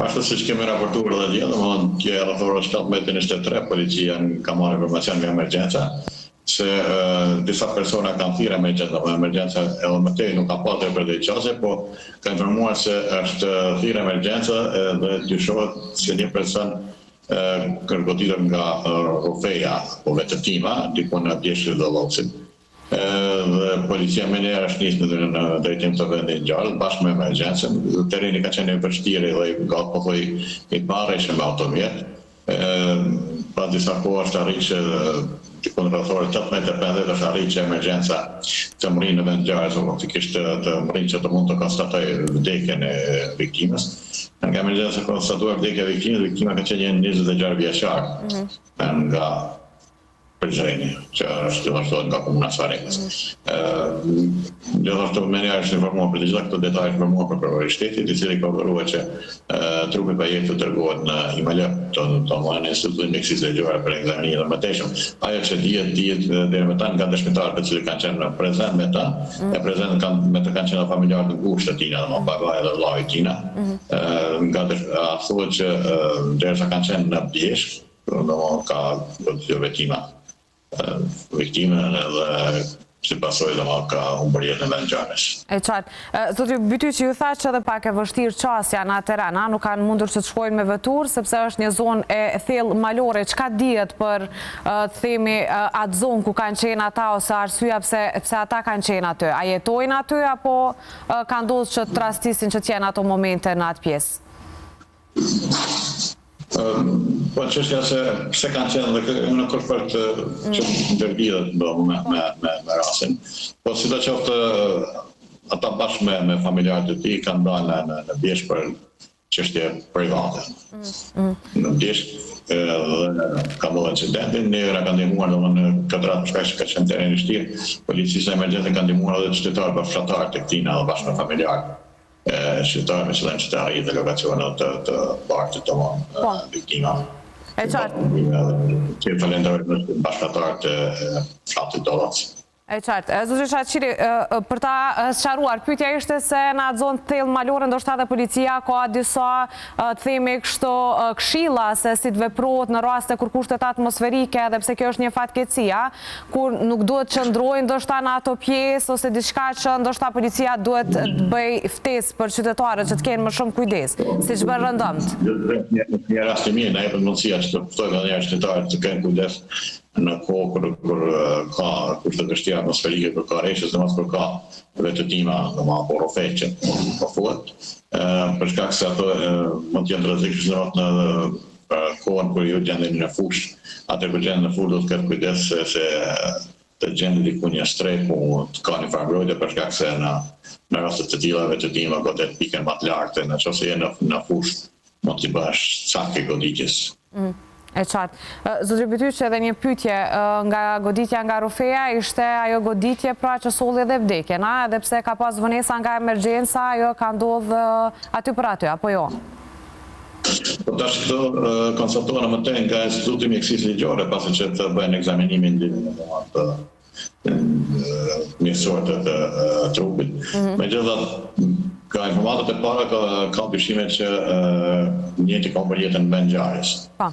Ashtu siç kemi raportuar edhe dje, domethënë që rreth orës 17:23 policia ka marrë informacion nga emergjenca se disa persona kanë thirrë emergjenca edhe më tej nuk ka pasur për të qasje, po ka informuar se është thirrë emergjenca dhe dyshohet se një person kërgoditur nga Rufeja po Vetëtima, diku në Pjeshkë dhe Llocin. Dhe policia miniere është nisur në drejtim të vendit ngjarje bashkë me emergjencën. Terreni ka qenë i vështirë dhe gati po thoj i parëshëm me automjet. Pas disa kohë është arritur diku rreth orës 18:50 është arritur emergjenca të mrinë në vend ngjarjes, faktikisht të mrinë që të mund të konstatoj vdekjen e viktimës. Nga emergjenca konstatuar vdekja e viktimës, viktima ka qenë 26 vjeçar. Nga Përgjeni, që është vazhdohet nga komuna Sarajevës. Gjithashtu media është informuar për të gjitha këto detaje, informuar për prokurorin e shtetit, i cili ka urdhëruar që trupi pa jetë të dërgohet në Himalaj, të marrë në institutin mjekësisë legjore për ekzaminimin e mëtejshëm. Ajo që dihet deri më tani nga dëshmitarët të cilët kanë qenë prezent me ta, me të kanë qenë familjarë të ngushtë të tina, dhe më paga edhe vllau i tina. Nga thuhet që derisa kanë qenë në Pjeshkë, ka vetima viktimën edhe si pasojë dhe ka humbur jetën në ngjarjes. E qartë. Zotri Byty, që ju tha që edhe pak e vështirë qasja në atë teren, nuk kanë mundur që të shkojnë me vetur, sepse është një zonë e thellë malore. Çka dihet për të themi atë zonë ku kanë qenë ata ose arsyeja pse ata kanë qenë aty? A jetojnë aty apo ka ndodhur që të rastisin që të jenë ato momente në atë pjesë? Po çështja se pse kanë qenë dhe në kërfart që ndërlidhet me rastin. Po sidoqoftë ata bashkë me familjarët e tij kanë dalë në Bjeshkë për çështje private. Në Bjeshkë ka ndodhur incidenti, ne ka ndihmuar domethënë këtë radhë shkaq që ka qenë terren i vështirë. Policia e emergjencës ka ndihmuar edhe qytetarë bashkëtar tek tina dhe bashkë me familjarë. Qytetarë me qëllim që të arrijë dhe lokacionet të partit të viktima. E qartë. Që falenderoj bashkëtarët të flatit të Lloc. E qartë. Zotri Shaqiri, për ta sqaruar, pyetja ishte se në atë zonë të thellë malore ndoshta edhe policia ka disa të themi kështu këshilla se si të veprohet në raste kur kushtet atmosferike, edhe pse kjo është një fatkeqësi, kur nuk duhet të qëndrojë ndoshta në ato pjesë ose diçka që ndoshta policia duhet të bëj ftesë për qytetarët që të kenë më shumë kujdes, siç bën rëndomt. Një rast i mirë na jepet mundësia që të ftojmë edhe qytetarët të kenë kujdes në kohë kur ka kushte vështira atmosferike, kur ka rreshës dhe mas kur ka vetëtima, apo rrofeqe, po thuhet, për shkak se ato mund të jenë rrezikshme në kohën kur ju gjendeni në fushë, atë kur gjendeni në fushë do të ketë kujdes se të gjendeni diku një strep, të ka një farë mbrojtje për shkak se në raste të tilla vetëtima do të pikën më të lartë, nëse je në fushë mund të bësh cakë goditjes. E qartë. Zotri Byty, që edhe një pyetje nga goditja nga Rufeja, ishte ajo goditje pra që solli edhe vdekjen, edhe pse ka pas vonesa nga emergjenca, ajo ka ndodhur aty për aty, apo jo? Po tash këto konstatohen më tej nga Instituti Mjekësisë Ligjore, pasi që të bëjnë ekzaminimin të mjekësor të trupit. Megjithatë, ka informatat e para ka dyshime që njëti ka humbur jetën në vend ngjarjes.